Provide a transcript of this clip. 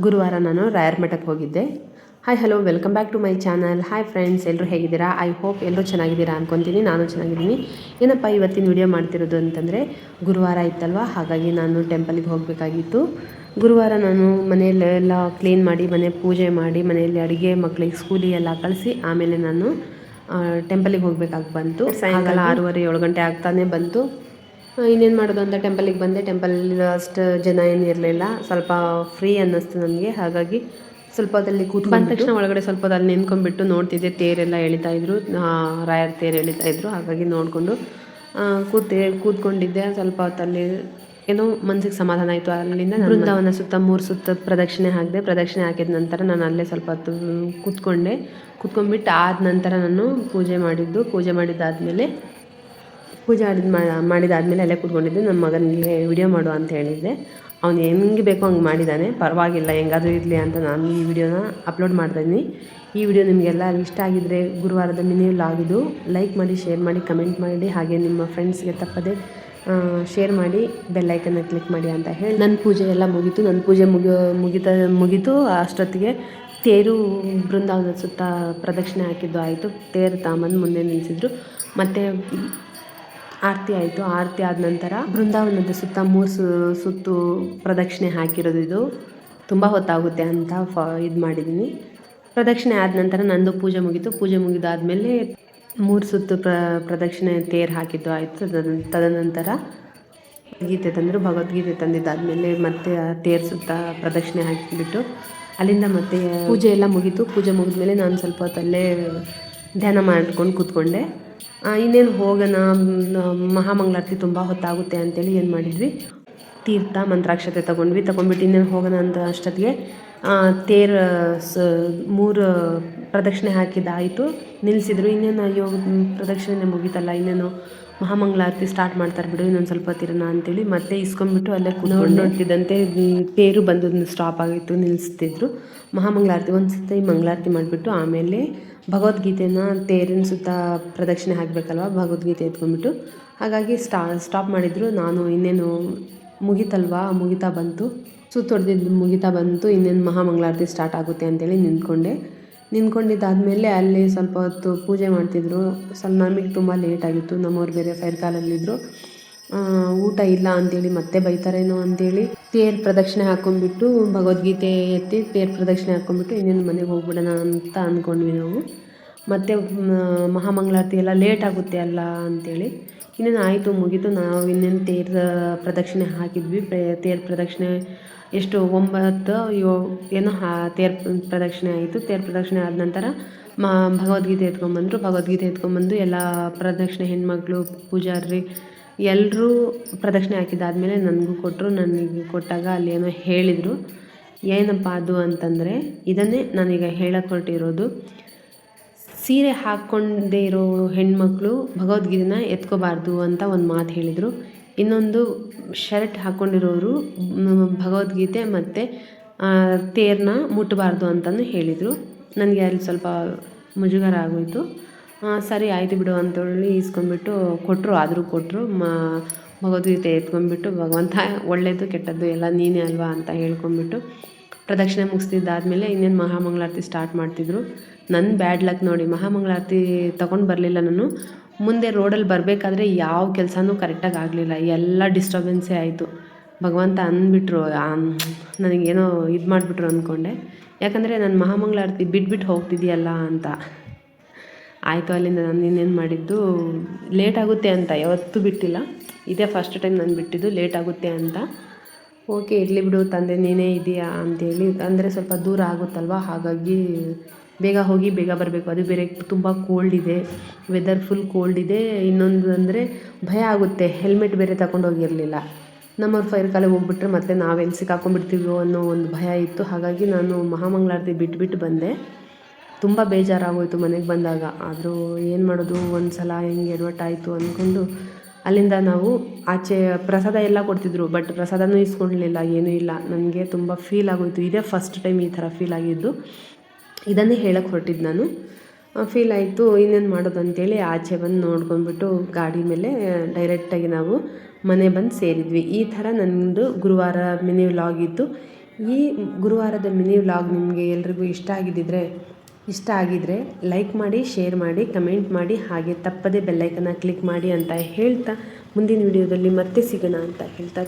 ಗುರುವಾರ ನಾನು ರಾಯರ ಮಠಕ್ಕೆ ಹೋಗಿದ್ದೆ. Hi hello welcome back to my channel. Hi friends, ಎಲ್ಲರೂ ಹೇಗಿದ್ದೀರಾ? ಐ ಹೋಪ್ ಎಲ್ಲರೂ ಚೆನ್ನಾಗಿದ್ದೀರಾ ಅಂದ್ಕೊತೀನಿ. ನಾನು ಚೆನ್ನಾಗಿದ್ದೀನಿ. ಏನಪ್ಪ ಇವತ್ತಿನ ವಿಡಿಯೋ ಮಾಡ್ತಿರೋದು ಅಂತಂದರೆ, ಗುರುವಾರ ಇತ್ತಲ್ವ, ಹಾಗಾಗಿ ನಾನು ಟೆಂಪಲಿಗೆ ಹೋಗಬೇಕಾಗಿತ್ತು. ಗುರುವಾರ ನಾನು ಮನೆಯಲ್ಲೆಲ್ಲ ಕ್ಲೀನ್ ಮಾಡಿ, ಮನೆ ಪೂಜೆ ಮಾಡಿ, ಮನೆಯಲ್ಲಿ ಅಡುಗೆ, ಮಕ್ಕಳಿಗೆ ಸ್ಕೂಲಿಗೆಲ್ಲ ಕಳಿಸಿ ಆಮೇಲೆ ನಾನು ಟೆಂಪಲಿಗೆ ಹೋಗಬೇಕಾಗಿ ಬಂತು. ಸಾಯಂಕಾಲ 6:30 7 ಗಂಟೆ ಆಗ್ತಾನೆ ಬಂತು. ಇನ್ನೇನು ಮಾಡೋದು ಅಂತ ಟೆಂಪಲಿಗೆ ಬಂದೆ. ಟೆಂಪಲಲ್ಲಿ ಅಷ್ಟು ಜನ ಏನು ಇರಲಿಲ್ಲ, ಸ್ವಲ್ಪ ಫ್ರೀ ಅನ್ನಿಸ್ತು ನನಗೆ. ಹಾಗಾಗಿ ಸ್ವಲ್ಪ ಹೊತ್ತಲ್ಲಿ ಬಂದ ತಕ್ಷಣ ಒಳಗಡೆ ಸ್ವಲ್ಪ ಹೊತ್ತು ಅಲ್ಲಿ ನಿಂತ್ಕೊಂಡ್ಬಿಟ್ಟು ನೋಡ್ತಿದ್ದೆ. ತೇರೆಲ್ಲ ಎಳಿತಾಯಿದ್ರು, ರಾಯರ ತೇರು ಎಳಿತಾಯಿದ್ರು. ಹಾಗಾಗಿ ನೋಡಿಕೊಂಡು ಕೂತ್ಕೊಂಡಿದ್ದೆ. ಸ್ವಲ್ಪ ಹೊತ್ತಲ್ಲಿ ಏನೋ ಮನಸ್ಸಿಗೆ ಸಮಾಧಾನ ಆಯಿತು. ಅಲ್ಲಿಂದ ಬೃಂದಾವನ ಸುತ್ತ 3 ಸುತ್ತ ಪ್ರದಕ್ಷಿಣೆ ಹಾಕಿದೆ. ಪ್ರದಕ್ಷಿಣೆ ಹಾಕಿದ ನಂತರ ನಾನು ಅಲ್ಲೇ ಸ್ವಲ್ಪ ಹೊತ್ತು ಕೂತ್ಕೊಂಡ್ಬಿಟ್ಟು ಆದ ನಂತರ ನಾನು ಪೂಜೆ ಮಾಡಿದ್ದಾದಮೇಲೆ ಅಲ್ಲೇ ಕೂತ್ಕೊಂಡಿದ್ದೆ. ನಮ್ಮ ಮಗನಿಗೆ ವಿಡಿಯೋ ಮಾಡು ಅಂತ ಹೇಳಿದ್ದೆ. ಅವ್ನು ಹೆಂಗೆ ಬೇಕೋ ಹಂಗೆ ಮಾಡಿದ್ದಾನೆ, ಪರವಾಗಿಲ್ಲ, ಹೆಂಗಾದರೂ ಇರಲಿ ಅಂತ ನಾನು ಈ ವಿಡಿಯೋನ ಅಪ್ಲೋಡ್ ಮಾಡ್ತಾಯಿದ್ದೀನಿ. ಈ ವಿಡಿಯೋ ನಿಮಗೆಲ್ಲ ಇಷ್ಟ ಆಗಿದ್ದರೆ ಗುರುವಾರದ ಮಿನಿ ವ್ಲಾಗ್ ಇದು, ಲೈಕ್ ಮಾಡಿ, ಶೇರ್ ಮಾಡಿ, ಕಮೆಂಟ್ ಮಾಡಿ, ಹಾಗೆ ನಿಮ್ಮ ಫ್ರೆಂಡ್ಸ್ಗೆ ತಪ್ಪದೆ ಶೇರ್ ಮಾಡಿ, ಬೆಲ್ಲೈಕನ್ನ ಕ್ಲಿಕ್ ಮಾಡಿ ಅಂತ ಹೇಳಿ ನನ್ನ ಪೂಜೆ ಎಲ್ಲ ಮುಗೀತು. ನನ್ನ ಪೂಜೆ ಮುಗೀತು. ಅಷ್ಟೊತ್ತಿಗೆ ತೇರು ಬೃಂದಾವನದ ಸುತ್ತ ಪ್ರದಕ್ಷಿಣೆ ಹಾಕಿದ್ದು ಆಯಿತು. ತೇರು ತಾಂಬಂದು ಮುಂದೆ ನಿಲ್ಲಿಸಿದ್ರು. ಮತ್ತು ಆರತಿ ಆಯಿತು. ಆರತಿ ಆದ ನಂತರ ಬೃಂದಾವನದ ಸುತ್ತ 3 ಸುತ್ತು ಪ್ರದಕ್ಷಿಣೆ ಹಾಕಿರೋದು. ಇದು ತುಂಬ ಹೊತ್ತಾಗುತ್ತೆ ಅಂತ ಇದು ಮಾಡಿದ್ದೀನಿ. ಪ್ರದಕ್ಷಿಣೆ ಆದ ನಂತರ ನಂದು ಪೂಜೆ ಮುಗೀತು. ಪೂಜೆ ಮುಗಿದಾದಮೇಲೆ 3 ಸುತ್ತು ಪ್ರದಕ್ಷಿಣೆ ತೇರು ಹಾಕಿದ್ದು ಆಯಿತು. ತದನಂತರ ಗೀತೆ ತಂದರು. ಭಗವದ್ಗೀತೆ ತಂದಿದ್ದಾದಮೇಲೆ ಮತ್ತೆ ತೇರು ಸುತ್ತ ಪ್ರದಕ್ಷಿಣೆ ಹಾಕಿಬಿಟ್ಟು ಅಲ್ಲಿಂದ ಮತ್ತೆ ಪೂಜೆ ಎಲ್ಲ ಮುಗೀತು. ಪೂಜೆ ಮುಗಿದ್ಮೇಲೆ ನಾನು ಸ್ವಲ್ಪ ಹೊತ್ತಲ್ಲೇ ಧ್ಯಾನ ಮಾಡ್ಕೊಂಡು ಕೂತ್ಕೊಂಡೆ. ಇನ್ನೇನು ಹೋಗೋಣ, ಮಹಾಮಂಗಳಾರತಿ ತುಂಬ ಹೊತ್ತಾಗುತ್ತೆ ಅಂತೇಳಿ ಏನು ಮಾಡಿದ್ವಿ, ತೀರ್ಥ ಮಂತ್ರಾಕ್ಷತೆ ತೊಗೊಂಡ್ಬಿಟ್ಟು ಇನ್ನೇನು ಹೋಗೋಣ ಅಂತ ಅಷ್ಟೊತ್ತಿಗೆ ತೇರು 3 ಪ್ರದಕ್ಷಿಣೆ ಹಾಕಿದ್ದಾಯಿತು. ನಿಲ್ಲಿಸಿದ್ರು. ಇನ್ನೇನು ಅಯ್ಯೋ ಪ್ರದಕ್ಷಿಣೆ ಮುಗೀತಲ್ಲ, ಇನ್ನೇನು ಮಹಾಮಂಗಳಾರತಿ ಸ್ಟಾರ್ಟ್ ಮಾಡ್ತಾರೆ ಬಿಡು, ಇನ್ನೊಂದು ಸ್ವಲ್ಪ ತಿರೋಣ ಅಂತೇಳಿ ಮತ್ತೆ ಇಸ್ಕೊಂಡ್ಬಿಟ್ಟು ಅಲ್ಲೇ ನೋಡ್ತಿದ್ದಂತೆ ತೇರು ಬಂದು ಸ್ಟಾಪ್ ಆಗಿತ್ತು, ನಿಲ್ಲಿಸ್ತಿದ್ರು. ಮಹಾಮಂಗಳಾರತಿ ಒಂದು ಸತಿ ಮಂಗಳಾರತಿ ಮಾಡಿಬಿಟ್ಟು ಆಮೇಲೆ ಭಗವದ್ಗೀತೆನ ತೇರಿನ ಸುತ್ತ ಪ್ರದಕ್ಷಿಣೆ ಹಾಕಬೇಕಲ್ವ, ಭಗವದ್ಗೀತೆ ಎತ್ಕೊಂಡ್ಬಿಟ್ಟು ಹಾಗಾಗಿ ಸ್ಟಾಪ್ ಮಾಡಿದರು. ನಾನು ಇನ್ನೇನು ಮುಗಿತಾ ಬಂತು, ಸುತ್ತೊಡೆದಿದ್ದು ಮುಗಿತಾ ಬಂತು, ಇನ್ನೇನು ಮಹಾಮಂಗಳಾರತಿ ಸ್ಟಾರ್ಟ್ ಆಗುತ್ತೆ ಅಂತೇಳಿ ನಿಂತ್ಕೊಂಡಿದ್ದಾದಮೇಲೆ ಅಲ್ಲಿ ಸ್ವಲ್ಪ ಹೊತ್ತು ಪೂಜೆ ಮಾಡ್ತಿದ್ರು. ಸ್ವಲ್ಪ ನಮಗೆ ತುಂಬ ಲೇಟಾಗಿತ್ತು. ನಮ್ಮವ್ರು ಬೇರೆ ಫೈರ್ ಕಾಲಲ್ಲಿದ್ದರು. ಊಟ ಇಲ್ಲ ಅಂತೇಳಿ ಮತ್ತೆ ಬೈತಾರೇನೋ ಅಂತೇಳಿ ತೇರು ಪ್ರದಕ್ಷಿಣೆ ಹಾಕ್ಕೊಂಡ್ಬಿಟ್ಟು ಭಗವದ್ಗೀತೆ ಎತ್ತಿ ತೇರು ಪ್ರದಕ್ಷಿಣೆ ಹಾಕ್ಕೊಂಡ್ಬಿಟ್ಟು ಇನ್ನೇನು ಮನೆಗೆ ಹೋಗ್ಬಿಡೋಣ ಅಂತ ಅಂದ್ಕೊಂಡ್ವಿ ನಾವು. ಮತ್ತು ಮಹಾಮಂಗಳಾರತಿ ಎಲ್ಲ ಲೇಟ್ ಆಗುತ್ತೆ ಅಲ್ಲ ಅಂಥೇಳಿ ಇನ್ನೇನು ಆಯಿತು, ಮುಗೀತು. ನಾವು ಇನ್ನೇನು ತೇರು ಪ್ರದಕ್ಷಿಣೆ ಹಾಕಿದ್ವಿ. ತೇರು ಪ್ರದಕ್ಷಿಣೆ ಎಷ್ಟು 9 ಏನೋ ತೇರು ಪ್ರದಕ್ಷಿಣೆ ಆಯಿತು. ತೇರು ಪ್ರದಕ್ಷಿಣೆ ಆದ ನಂತರ ಭಗವದ್ಗೀತೆ ಎತ್ಕೊಂಬಂದು ಎಲ್ಲ ಪ್ರದಕ್ಷಿಣೆ ಹೆಣ್ಮಕ್ಳು, ಪೂಜಾರಿ ಎಲ್ಲರೂ ಪ್ರದಕ್ಷಿಣೆ ಹಾಕಿದ್ದಾದಮೇಲೆ ನನಗೂ ಕೊಟ್ಟರು. ನನಗೆ ಕೊಟ್ಟಾಗ ಅಲ್ಲಿ ಏನೋ ಹೇಳಿದರು. ಏನಪ್ಪ ಅದು ಅಂತಂದರೆ, ಇದನ್ನೇ ನಾನೀಗ ಹೇಳಕ್ಕೆ ಹೊರಟಿರೋದು. ಸೀರೆ ಹಾಕ್ಕೊಂಡೇ ಇರೋ ಹೆಣ್ಮಕ್ಳು ಭಗವದ್ಗೀತೆನ ಎತ್ಕೋಬಾರ್ದು ಅಂತ ಒಂದು ಮಾತು ಹೇಳಿದರು. ಇನ್ನೊಂದು ಶರ್ಟ್ ಹಾಕ್ಕೊಂಡಿರೋರು ಭಗವದ್ಗೀತೆ ಮತ್ತು ತೇರನ್ನ ಮುಟ್ಟಬಾರ್ದು ಅಂತಲೂ ಹೇಳಿದರು. ನನಗೆ ಅಲ್ಲಿ ಸ್ವಲ್ಪ ಮುಜುಗರ ಆಗೋಯಿತು. ಸರಿ ಆಯಿತು ಬಿಡು ಅಂತೇಳಿ ಇಸ್ಕೊಂಡ್ಬಿಟ್ಟು ಕೊಟ್ಟರು. ಭಗವದ್ಗೀತೆ ಎತ್ಕೊಂಡ್ಬಿಟ್ಟು, ಭಗವಂತ ಒಳ್ಳೆಯದು ಕೆಟ್ಟದ್ದು ಎಲ್ಲ ನೀನೇ ಅಲ್ವಾ ಅಂತ ಹೇಳ್ಕೊಂಡ್ಬಿಟ್ಟು ಪ್ರದಕ್ಷಿಣೆ ಮುಗಿಸ್ತಿದ್ದಾದಮೇಲೆ ಇನ್ನೇನು ಮಹಾಮಂಗಳಾರತಿ ಸ್ಟಾರ್ಟ್ ಮಾಡ್ತಿದ್ರು. ನನ್ನ ಬ್ಯಾಡ್ ಲಕ್ ನೋಡಿ, ಮಹಾಮಂಗಳಾರತಿ ತೊಗೊಂಡು ಬರಲಿಲ್ಲ ನಾನು. ಮುಂದೆ ರೋಡಲ್ಲಿ ಬರಬೇಕಾದ್ರೆ ಯಾವ ಕೆಲಸನೂ ಕರೆಕ್ಟಾಗಿ ಆಗಲಿಲ್ಲ, ಎಲ್ಲ ಡಿಸ್ಟರ್ಬೆನ್ಸೇ ಆಯಿತು. ಭಗವಂತ ಅಂದ್ಬಿಟ್ರು, ನನಗೇನೋ ಇದು ಮಾಡಿಬಿಟ್ರು ಅಂದ್ಕೊಂಡೆ. ಯಾಕಂದರೆ ನಾನು ಮಹಾಮಂಗಳಾರತಿ ಬಿಟ್ಬಿಟ್ಟು ಹೋಗ್ತಿದ್ದೀಯಲ್ಲ ಅಂತ ಆಯಿತು. ಅಲ್ಲಿಂದ ನಾನು ಇನ್ನೇನು ಮಾಡಿದ್ದು, ಲೇಟ್ ಆಗುತ್ತೆ ಅಂತ ಯಾವತ್ತೂ ಬಿಟ್ಟಿಲ್ಲ, ಇದೇ ಫಸ್ಟ್ ಟೈಮ್ ನಾನು ಬಿಟ್ಟಿದ್ದು ಲೇಟ್ ಆಗುತ್ತೆ ಅಂತ. ಓಕೆ ಇರಲಿ ಬಿಡು ತಂದೆ, ನೀನೇ ಇದೆಯಾ ಅಂತೇಳಿ. ಅಂದರೆ ಸ್ವಲ್ಪ ದೂರ ಆಗುತ್ತಲ್ವ, ಹಾಗಾಗಿ ಬೇಗ ಹೋಗಿ ಬೇಗ ಬರಬೇಕು. ಅದು ಬೇರೆ ತುಂಬ ಕೋಲ್ಡ್ ಇದೆ, ವೆದರ್ ಫುಲ್ ಕೋಲ್ಡ್ ಇದೆ. ಇನ್ನೊಂದು ಅಂದರೆ ಭಯ ಆಗುತ್ತೆ, ಹೆಲ್ಮೆಟ್ ಬೇರೆ ತಗೊಂಡೋಗಿರಲಿಲ್ಲ. ನಮ್ಮವ್ರು ಫೈರ್ ಕಾಲಿಗೆ ಹೋಗ್ಬಿಟ್ರೆ ಮತ್ತೆ ನಾವೆಲ್ಲಿ ಸಿಕ್ಕಾಕೊಂಡ್ಬಿಡ್ತೀವೋ ಅನ್ನೋ ಒಂದು ಭಯ ಇತ್ತು. ಹಾಗಾಗಿ ನಾನು ಮಹಾಮಂಗಳಾರತಿ ಬಿಟ್ಬಿಟ್ಟು ಬಂದೆ. ತುಂಬ ಬೇಜಾರಾಗೋಯಿತು ಮನೆಗೆ ಬಂದಾಗ. ಆದರೂ ಏನು ಮಾಡೋದು, ಒಂದು ಸಲ ಹೆಂಗೆ ಎಡವಟ್ಟಾಯಿತು ಅಂದ್ಕೊಂಡು ಅಲ್ಲಿಂದ ನಾವು ಆಚೆ ಪ್ರಸಾದ ಎಲ್ಲ ಕೊಡ್ತಿದ್ರು. ಬಟ್ ಪ್ರಸಾದನೂ ಇಸ್ಕೊಳ್ಳಲಿಲ್ಲ, ಏನೂ ಇಲ್ಲ. ನನಗೆ ತುಂಬ ಫೀಲ್ ಆಗೋಯಿತು. ಇದೇ ಫಸ್ಟ್ ಟೈಮ್ ಈ ಥರ ಫೀಲ್ ಆಗಿದ್ದು. ಇದನ್ನೇ ಹೇಳಕ್ಕೆ ಹೊರಟಿದ್ದು ನಾನು. ಫೀಲ್ ಆಯಿತು, ಇನ್ನೇನು ಮಾಡೋದು ಅಂತೇಳಿ ಆಚೆ ಬಂದು ನೋಡ್ಕೊಂಡ್ಬಿಟ್ಟು ಗಾಡಿ ಮೇಲೆ ಡೈರೆಕ್ಟಾಗಿ ನಾವು ಮನೆ ಬಂದು ಸೇರಿದ್ವಿ. ಈ ಥರ ನನ್ನದು ಗುರುವಾರ ಮಿನಿ ವ್ಲಾಗ್ ಇತ್ತು. ಈ ಗುರುವಾರದ ಮಿನಿ ವ್ಲಾಗ್ ನಿಮಗೆ ಎಲ್ರಿಗೂ ಇಷ್ಟ ಆಗಿದ್ರೆ ಲೈಕ್ ಮಾಡಿ, ಶೇರ್ ಮಾಡಿ, ಕಮೆಂಟ್ ಮಾಡಿ, ಹಾಗೆ ತಪ್ಪದೆ ಬೆಲ್ಲೈಕನ್ನ ಕ್ಲಿಕ್ ಮಾಡಿ ಅಂತ ಹೇಳ್ತಾ ಮುಂದಿನ ವಿಡಿಯೋದಲ್ಲಿ ಮತ್ತೆ ಸಿಗೋಣ ಅಂತ ಹೇಳ್ತಾ